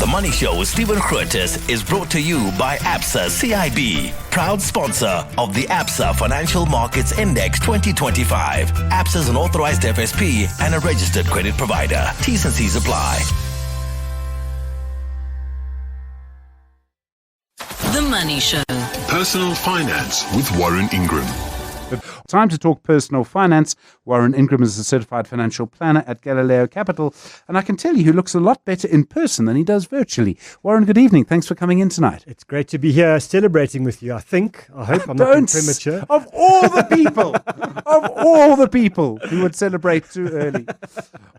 The Money Show with Stephen Grootes is brought to you by ABSA CIB, proud sponsor of the ABSA Financial Markets Index 2025. ABSA is an authorized FSP and a registered credit provider. T's and C's apply. The Money Show. Personal Finance with Warren Ingram. Time to talk personal finance. Warren Ingram is a certified financial planner at Galileo Capital, and I can tell you he looks a lot better in person than he does virtually. Warren, good evening. Thanks for coming in tonight. It's great to be here celebrating with you, I hope I'm not being premature. Of all the people who would celebrate too early.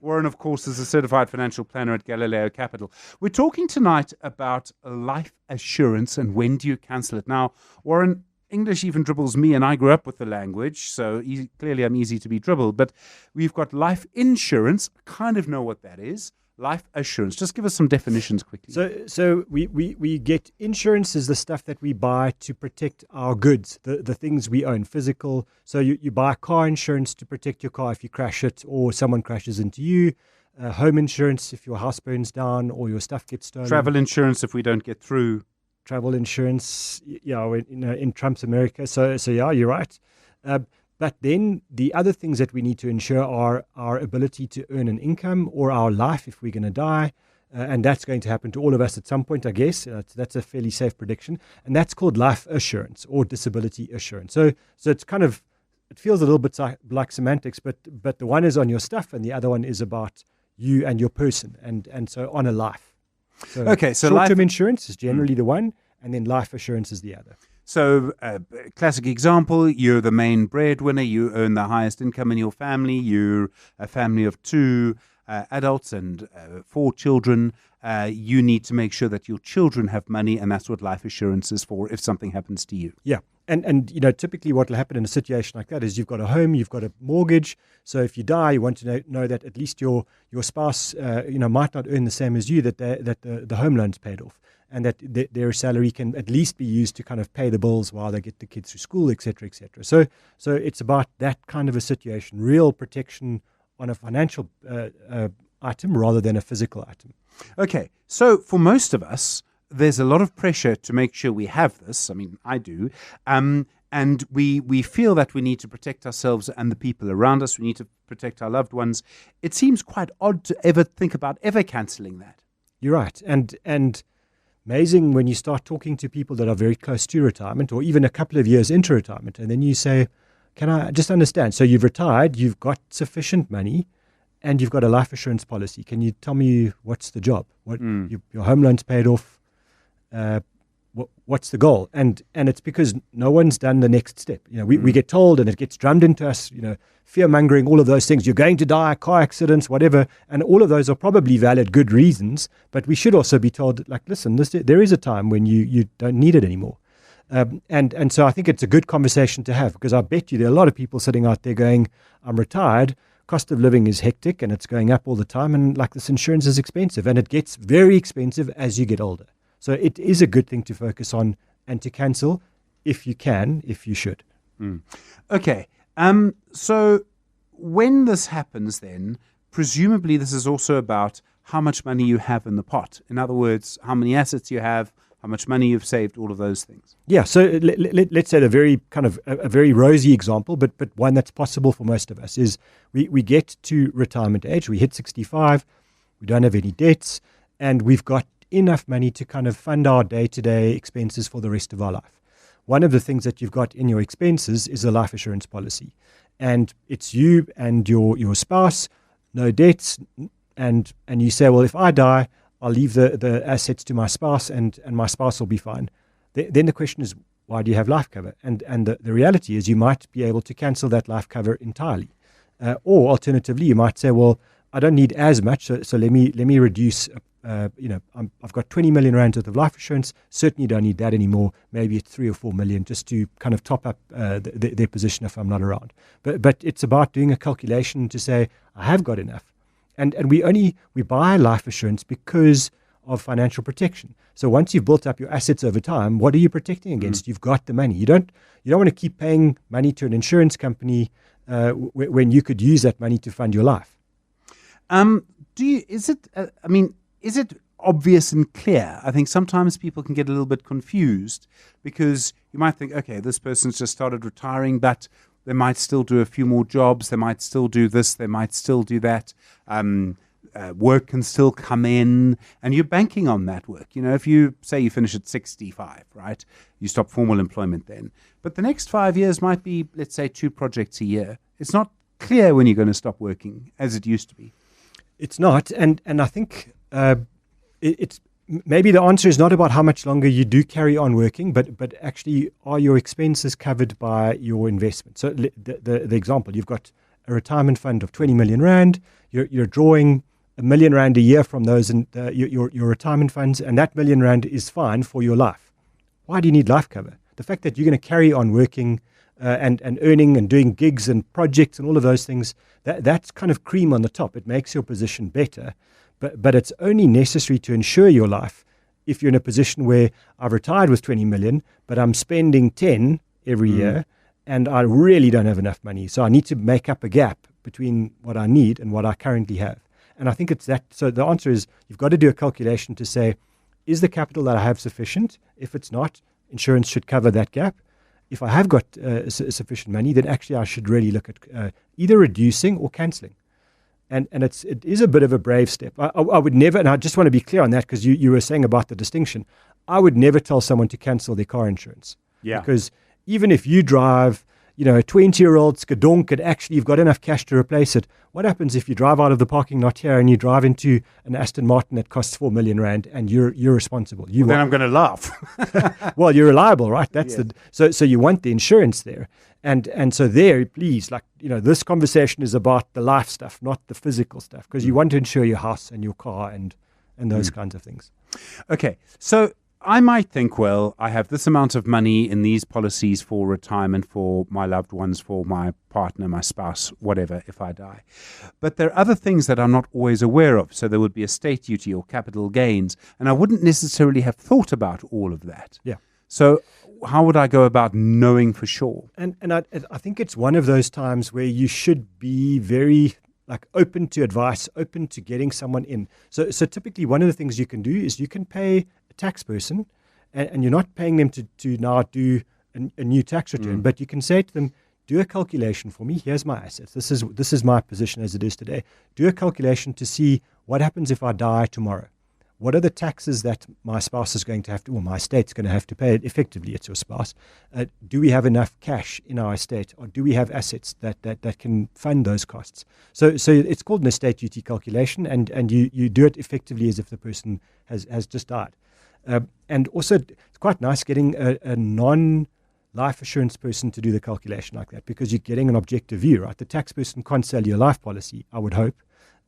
Warren, of course, is a certified financial planner at Galileo Capital. We're talking tonight about life assurance and when do you cancel it. Now, Warren, English even dribbles me, and I grew up with the language, so clearly I'm easy to be dribbled. But we've got life insurance. I kind of know what that is. Life assurance. Just give us some definitions quickly. So we get insurance is the stuff that we buy to protect our goods, the things we own, physical. So you buy car insurance to protect your car if you crash it or someone crashes into you. Home insurance if your house burns down or your stuff gets stolen. Travel insurance if we don't get through. Travel insurance, in Trump's America. So yeah, you're right. But then the other things that we need to ensure are our ability to earn an income or our life if we're going to die. And that's going to happen to all of us at some point, I guess. That's a fairly safe prediction. And that's called life assurance or disability assurance. So it's kind of, it feels a little bit like semantics, but the one is on your stuff and the other one is about you and your person and so on a life. So short-term insurance is generally the one, and then life assurance is the other. So, classic example, you're the main breadwinner, you earn the highest income in your family, you're a family of two adults and 4 children. You need to make sure that your children have money, and that's what life assurance is for if something happens to you. Yeah. And typically what will happen in a situation like that is you've got a home, you've got a mortgage. So if you die, you want to know that at least your spouse, might not earn the same as you, that the home loan's paid off, and that their salary can at least be used to kind of pay the bills while they get the kids through school, et cetera, et cetera. So it's about that kind of a situation, real protection on a financial item rather than a physical item. Okay, so for most of us, there's a lot of pressure to make sure we have this. I mean, I do. And we feel that we need to protect ourselves and the people around us. We need to protect our loved ones. It seems quite odd to ever think about ever cancelling that. You're right. And amazing when you start talking to people that are very close to retirement or even a couple of years into retirement. And then you say, can I just understand? So you've retired, you've got sufficient money, and you've got a life assurance policy. Can you tell me what's the job? Your home loan's paid off. What's the goal? And it's because no one's done the next step. We get told and it gets drummed into us, fear mongering, all of those things. You're going to die, car accidents, whatever. And all of those are probably valid, good reasons. But we should also be told, like, listen, there is a time when you don't need it anymore. And so I think it's a good conversation to have, because I bet you there are a lot of people sitting out there going, I'm retired. Cost of living is hectic and it's going up all the time. And like, this insurance is expensive, and it gets very expensive as you get older. So it is a good thing to focus on and to cancel if you can, if you should. Okay. So when this happens then, presumably this is also about how much money you have in the pot. In other words, how many assets you have, how much money you've saved, all of those things. Yeah, so let's say a very kind of a very rosy example, but one that's possible for most of us is we get to retirement age, we hit 65, we don't have any debts, and we've got enough money to kind of fund our day-to-day expenses for the rest of our life. One of the things that you've got in your expenses is a life assurance policy. And it's you and your spouse, no debts, and you say, well, if I die, I'll leave the assets to my spouse and my spouse will be fine. Then the question is, why do you have life cover? And the reality is you might be able to cancel that life cover entirely. Or alternatively, you might say, well, I don't need as much, so let me reduce. I've got 20 million rand worth of life insurance. Certainly don't need that anymore. Maybe it's 3 or 4 million, just to kind of top up their position if I'm not around. But it's about doing a calculation to say, I have got enough. And we buy life assurance because of financial protection. So once you've built up your assets over time, what are you protecting against? You've got the money. You don't want to keep paying money to an insurance company when you could use that money to fund your life. Is it obvious and clear. I think sometimes people can get a little bit confused because you might think, okay, this person's just started retiring, but they might still do a few more jobs. They might still do this. They might still do that. Work can still come in, and you're banking on that work. If you say you finish at 65, right, you stop formal employment then. But the next 5 years might be, let's say, 2 projects a year. It's not clear when you're going to stop working as it used to be. It's not, and I think it's maybe the answer is not about how much longer you do carry on working, but actually are your expenses covered by your investment? So the example, you've got a retirement fund of 20 million rand, you're drawing R1 million a year from those and your retirement funds, and that R1 million is fine for your life. Why do you need life cover? The fact that you're going to carry on working and earning and doing gigs and projects and all of those things, that's kind of cream on the top. It makes your position better, but it's only necessary to insure your life if you're in a position where I've retired with 20 million, but I'm spending 10 every year, and I really don't have enough money. So I need to make up a gap between what I need and what I currently have. And I think it's that. So the answer is you've got to do a calculation to say, is the capital that I have sufficient? If it's not, insurance should cover that gap. If I have got sufficient money, then actually I should really look at either reducing or cancelling. And it is a bit of a brave step. I would never, and I just want to be clear on that because you were saying about the distinction. I would never tell someone to cancel their car insurance. Yeah. Because even if you drive, a 20-year-old skadonk and actually you've got enough cash to replace it, what happens if you drive out of the parking lot here and you drive into an Aston Martin that costs 4 million rand and you're responsible? Then I'm going to laugh. Well, you're reliable, right? That's so you want the insurance there. And so there, please, this conversation is about the life stuff, not the physical stuff, because you want to insure your house and your car and those kinds of things. Okay, so I might think, well, I have this amount of money in these policies for retirement for my loved ones, for my partner, my spouse, whatever, if I die. But there are other things that I'm not always aware of. So there would be estate duty or capital gains, and I wouldn't necessarily have thought about all of that. Yeah. So how would I go about knowing for sure? And I think it's one of those times where you should be very open to advice, open to getting someone in. So typically one of the things you can do is you can pay a tax person, and you're not paying them to now do a new tax return, but you can say to them, do a calculation for me. Here's my assets. This is my position as it is today. Do a calculation to see what happens if I die tomorrow. What are the taxes that my spouse is going to have to, or my estate's going to have to pay? Effectively, it's your spouse. Do we have enough cash in our estate, or do we have assets that can fund those costs? So it's called an estate duty calculation, and you do it effectively as if the person has just died. And also, it's quite nice getting a non-life assurance person to do the calculation like that, because you're getting an objective view, right? The tax person can't sell you a life policy, I would hope.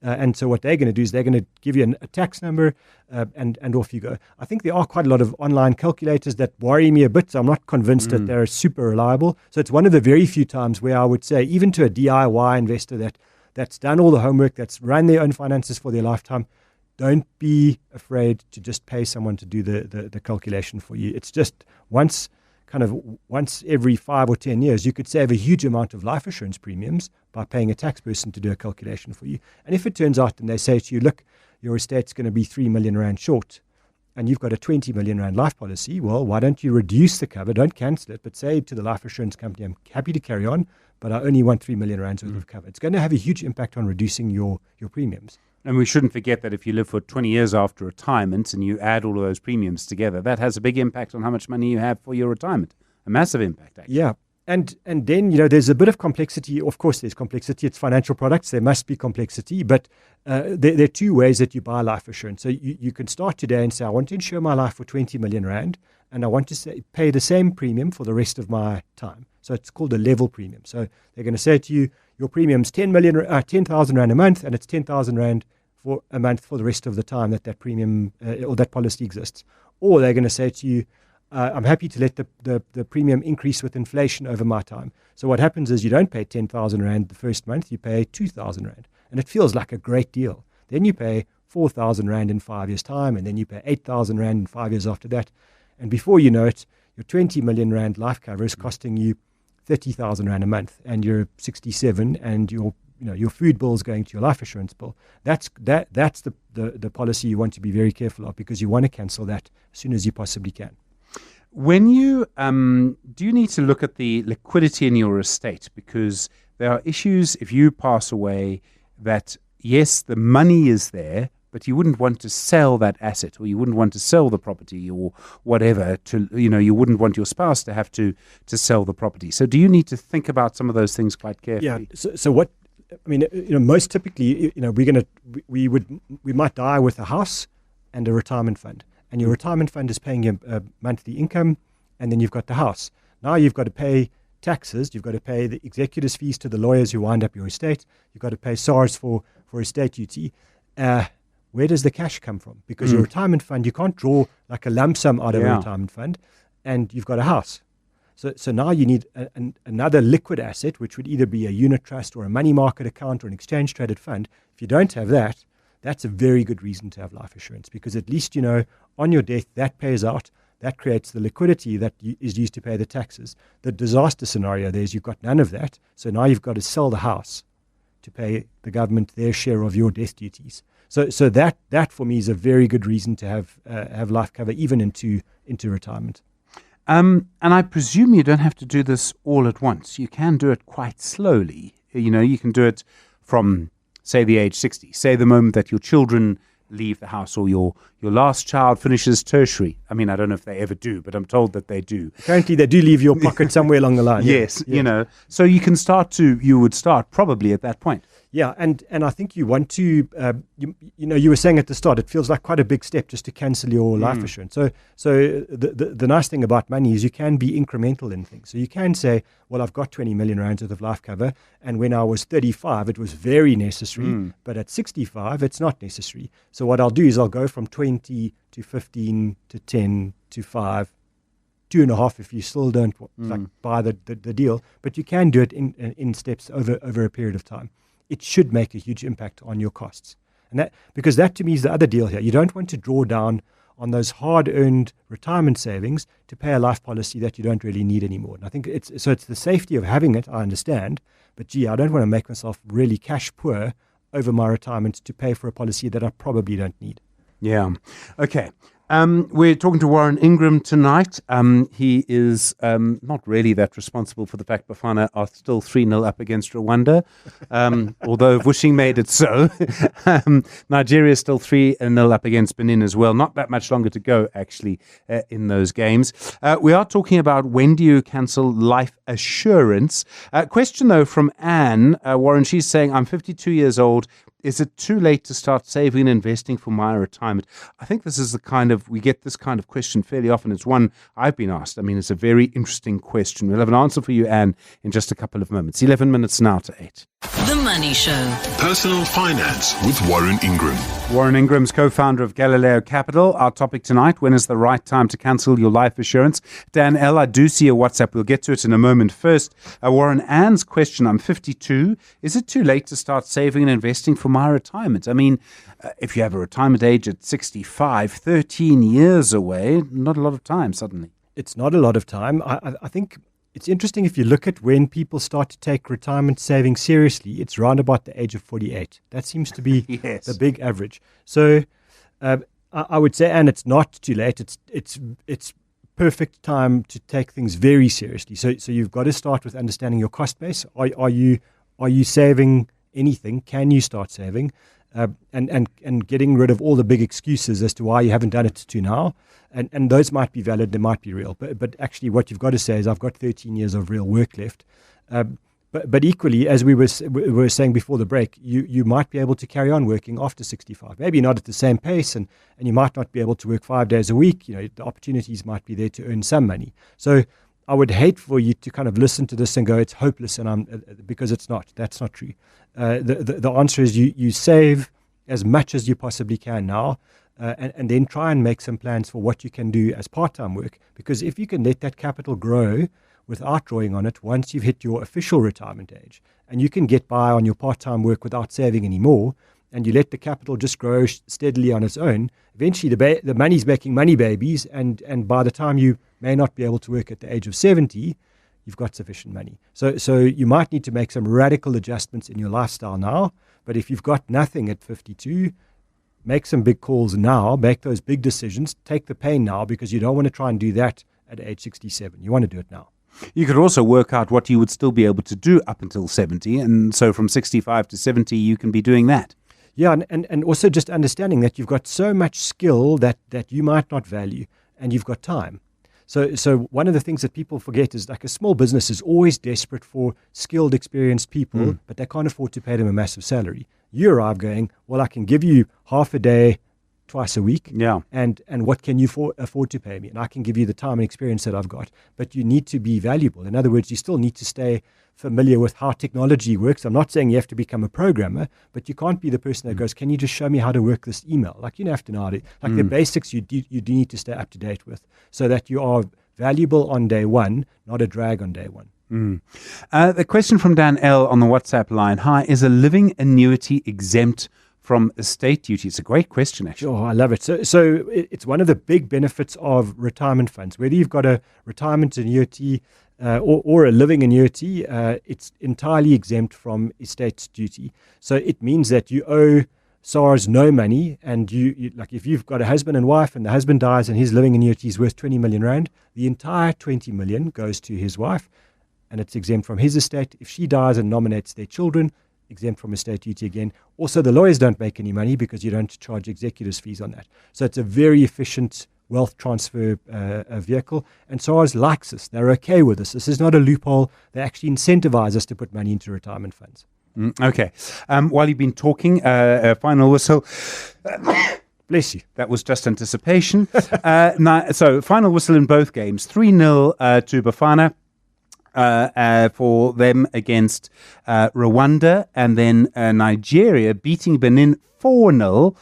And so what they're going to do is they're going to give you a tax number, and off you go. I think there are quite a lot of online calculators that worry me a bit. So I'm not convinced that they're super reliable. So it's one of the very few times where I would say, even to a DIY investor that's done all the homework, that's run their own finances for their lifetime, don't be afraid to just pay someone to do the calculation for you. It's just once every 5 or 10 years, you could save a huge amount of life assurance premiums by paying a tax person to do a calculation for you. And if it turns out and they say to you, look, your estate's going to be 3 million rand short, and you've got a 20 million rand life policy, well, why don't you reduce the cover? Don't cancel it, but say to the life assurance company, I'm happy to carry on, but I only want 3 million rands worth of cover. It's going to have a huge impact on reducing your premiums. And we shouldn't forget that if you live for 20 years after retirement and you add all of those premiums together, that has a big impact on how much money you have for your retirement. A massive impact, actually. Yeah. And then, there's a bit of complexity. Of course, there's complexity. It's financial products. There must be complexity. But there are two ways that you buy life assurance. So you can start today and say, I want to insure my life for 20 million rand, and I want to pay the same premium for the rest of my time. So it's called a level premium. So they're going to say to you, your premium's 10,000 rand a month, and it's 10,000 rand for a month for the rest of the time that premium or that policy exists. Or they're going to say to you, I'm happy to let the premium increase with inflation over my time. So what happens is you don't pay 10,000 rand the first month, you pay 2,000 rand. And it feels like a great deal. Then you pay 4,000 rand in 5 years' time, and then you pay 8,000 rand in 5 years after that. And before you know it, your 20 million rand life cover is costing you 30,000 rand a month, and you're 67 and your your food bill is going to your life assurance bill. That's the policy you want to be very careful of, because you want to cancel that as soon as you possibly can. When you do you need to look at the liquidity in your estate, because there are issues if you pass away that yes, the money is there, but you wouldn't want to sell that asset, or you wouldn't want to sell the property or whatever to, you wouldn't want your spouse to have to sell the property. So do you need to think about some of those things quite carefully? Yeah. So what, most typically, we might die with a house and a retirement fund, and your retirement fund is paying you a monthly income, and then you've got the house. Now you've got to pay taxes, you've got to pay the executors' fees to the lawyers who wind up your estate, you've got to pay SARS for estate duty. Where does the cash come from? Because your retirement fund, you can't draw like a lump sum out of a retirement fund, and you've got a house. So now you need another liquid asset, which would either be a unit trust or a money market account or an exchange traded fund. If you don't have that, that's a very good reason to have life assurance, because at least on your death that pays out. That creates the liquidity that is used to pay the taxes. The disaster scenario there is you've got none of that, so now you've got to sell the house to pay the government their share of your death duties. So that for me is a very good reason to have life cover even into retirement. And I presume you don't have to do this all at once. You can do it quite slowly. You can do it from, say, the age 60. Say the moment that your children leave the house, or your last child finishes tertiary. I mean, I don't know if they ever do, but I'm told that they do. Apparently they do leave your pocket somewhere along the line. Yes, so you would start probably at that point. Yeah, and I think you want to, you were saying at the start, it feels like quite a big step just to cancel your life assurance. So the nice thing about money is you can be incremental in things. So you can say, well, I've got 20 million rands worth of life cover, and when I was 35, it was very necessary, but at 65, it's not necessary. So what I'll do is I'll go from 20 to 15 to 10 to 5, 2.5 if you still don't buy the deal, but you can do it in steps over a period of time. It should make a huge impact on your costs. And because that to me is the other deal here. You don't want to draw down on those hard-earned retirement savings to pay a life policy that you don't really need anymore. And I think it's the safety of having it, I understand, but I don't want to make myself really cash poor over my retirement to pay for a policy that I probably don't need. Yeah. Okay. We're talking to Warren Ingram tonight. He is not really that responsible for the fact Bafana are still 3-0 up against Rwanda, although Vushing made it so. Nigeria is still 3-0 up against Benin as well. Not that much longer to go, actually, in those games. We are talking about when do you cancel life assurance. Question, though, from Anne. Warren, she's saying, I'm 52 years old. Is it too late to start saving and investing for my retirement? I think this is we get this kind of question fairly often. It's one I've been asked. I mean, it's a very interesting question. We'll have an answer for you, Anne, in just a couple of moments. 11 minutes now to 8. The Money Show. Personal Finance with Warren Ingram. Warren Ingram's co-founder of Galileo Capital. Our topic tonight, when is the right time to cancel your life assurance? Dan L., I do see a WhatsApp. We'll get to it in a moment. First, Warren, Anne's question, I'm 52. Is it too late to start saving and investing for my retirement? I mean, if you have a retirement age at 65, 13 years away, not a lot of time suddenly. It's not a lot of time. I think it's interesting if you look at when people start to take retirement saving seriously, it's round about the age of 48. That seems to be yes. the big average. So I would say, and it's not too late. It's perfect time to take things very seriously. So you've got to start with understanding your cost base. Are you saving anything? Can you start saving? And getting rid of all the big excuses as to why you haven't done it to now. And those might be valid, they might be real. But actually what you've got to say is I've got 13 years of real work left. But equally, as we were saying before the break, you might be able to carry on working after 65. Maybe not at the same pace, and you might not be able to work 5 days a week. The opportunities might be there to earn some money. So I would hate for you to kind of listen to this and go, it's hopeless, because it's not. That's not true. The answer is you save as much as you possibly can now, and then try and make some plans for what you can do as part-time work. Because if you can let that capital grow without drawing on it, once you've hit your official retirement age, and you can get by on your part-time work without saving anymore, and you let the capital just grow steadily on its own, eventually the money's making money babies, and by the time you may not be able to work at the age of 70, you've got sufficient money. So you might need to make some radical adjustments in your lifestyle now, but if you've got nothing at 52, make some big calls now, make those big decisions, take the pain now, because you don't want to try and do that at age 67. You want to do it now. You could also work out what you would still be able to do up until 70. And so from 65 to 70, you can be doing that. Yeah, and also just understanding that you've got so much skill that you might not value, and you've got time. So one of the things that people forget is, like, a small business is always desperate for skilled, experienced people, but they can't afford to pay them a massive salary. You arrive going, well, I can give you half a day twice a week, and what can you afford to pay me? And I can give you the time and experience that I've got, but you need to be valuable. In other words, you still need to stay familiar with how technology works. I'm not saying you have to become a programmer, but you can't be the person that goes, can you just show me how to work this email? Like, you don't have to know how to, like the basics you do need to stay up to date with, so that you are valuable on day one, not a drag on day one. The question from Dan L on the WhatsApp line. Hi, is a living annuity exempt from estate duty? It's a great question, actually. Oh, I love it. So it's one of the big benefits of retirement funds. Whether you've got a retirement annuity or a living annuity, it's entirely exempt from estate duty. So it means that you owe SARS no money, and you like, if you've got a husband and wife and the husband dies and his living annuity is worth 20 million rand, the entire 20 million goes to his wife, and it's exempt from his estate. If she dies and nominates their children, exempt from estate duty again. Also, the lawyers don't make any money because you don't charge executors' fees on that. So it's a very efficient wealth transfer vehicle, and SARS likes this. They're okay with this. This is not a loophole. They actually incentivize us to put money into retirement funds. Okay. While you've been talking, final whistle. Bless you. That was just anticipation. So final whistle in both games. 3-0 to Bafana. For them against Rwanda, and then Nigeria beating Benin 4-0.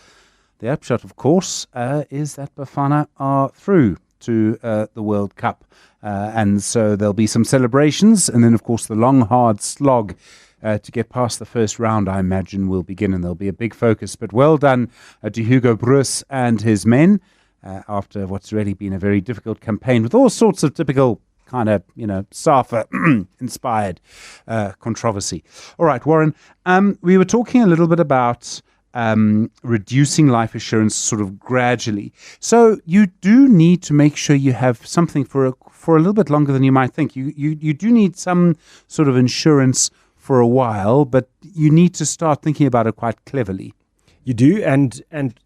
The upshot, of course, is that Bafana are through to the World Cup. And so there'll be some celebrations, and then, of course, the long, hard slog to get past the first round, I imagine, will begin, and there'll be a big focus. But well done to Hugo Broos and his men after what's really been a very difficult campaign with all sorts of typical kind of, SAFA inspired controversy. All right, Warren, we were talking a little bit about reducing life assurance sort of gradually. So you do need to make sure you have something for a little bit longer than you might think. You do need some sort of insurance for a while, but you need to start thinking about it quite cleverly. You do, and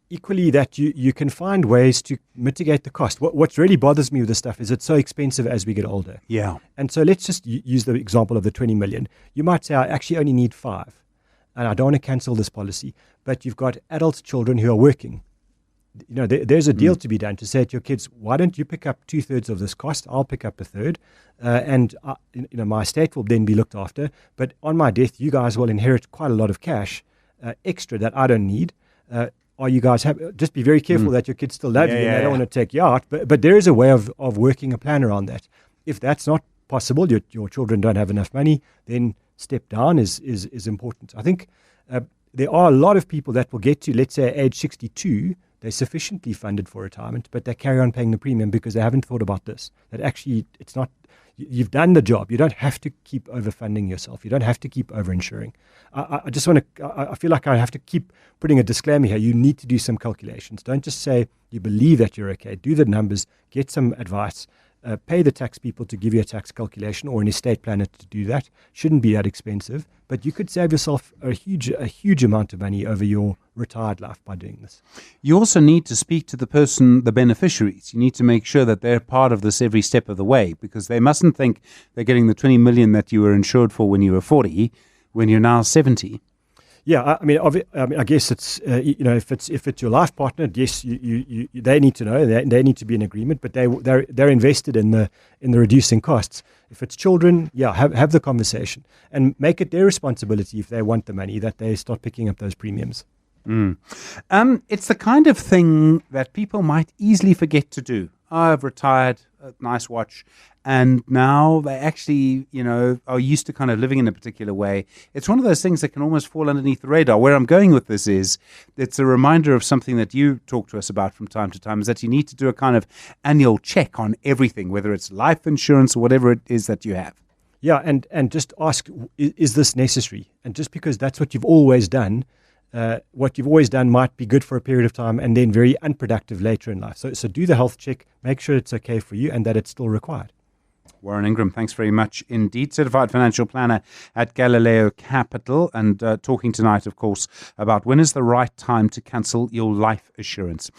equally that you can find ways to mitigate the cost. What really bothers me with this stuff is it's so expensive as we get older. Yeah. And so let's just use the example of the 20 million. You might say, I actually only need 5, and I don't want to cancel this policy. But you've got adult children who are working. There's a deal to be done to say to your kids, why don't you pick up 2/3 of this cost? I'll pick up 1/3, and my estate will then be looked after. But on my death, you guys will inherit quite a lot of cash extra that I don't need. Are you guys happy? Just be very careful that your kids still love you and they don't want to take you out. But there is a way of working a plan around that. If that's not possible, your children don't have enough money, then step down is important. I think there are a lot of people that will get to, let's say, age 62, they're sufficiently funded for retirement, but they carry on paying the premium because they haven't thought about this. That actually, it's not, you've done the job. You don't have to keep overfunding yourself. You don't have to keep overinsuring. I just want to, I feel like I have to keep putting a disclaimer here. You need to do some calculations. Don't just say you believe that you're okay. Do the numbers, get some advice, pay the tax people to give you a tax calculation or an estate planner to do that. Shouldn't be that expensive, but you could save yourself a huge amount of money over your retired life by doing this. You also need to speak to the beneficiaries. You need to make sure that they're part of this every step of the way, because they mustn't think they're getting the 20 million that you were insured for when you were 40, when you're now 70. Yeah, I guess it's if it's your life partner, yes, they need to know, they need to be in agreement, but they're invested in the reducing costs. If it's children, have the conversation and make it their responsibility if they want the money that they start picking up those premiums. It's the kind of thing that people might easily forget to do. I've retired, a nice watch, and now they actually, are used to kind of living in a particular way. It's one of those things that can almost fall underneath the radar. Where I'm going with this is, it's a reminder of something that you talk to us about from time to time, is that you need to do a kind of annual check on everything, whether it's life insurance or whatever it is that you have. Yeah, and just ask, is this necessary? And just because that's what you've always done, what you've always done might be good for a period of time and then very unproductive later in life. So do the health check, make sure it's okay for you and that it's still required. Warren Ingram, thanks very much indeed. Certified financial planner at Galileo Capital, and talking tonight, of course, about when is the right time to cancel your life assurance.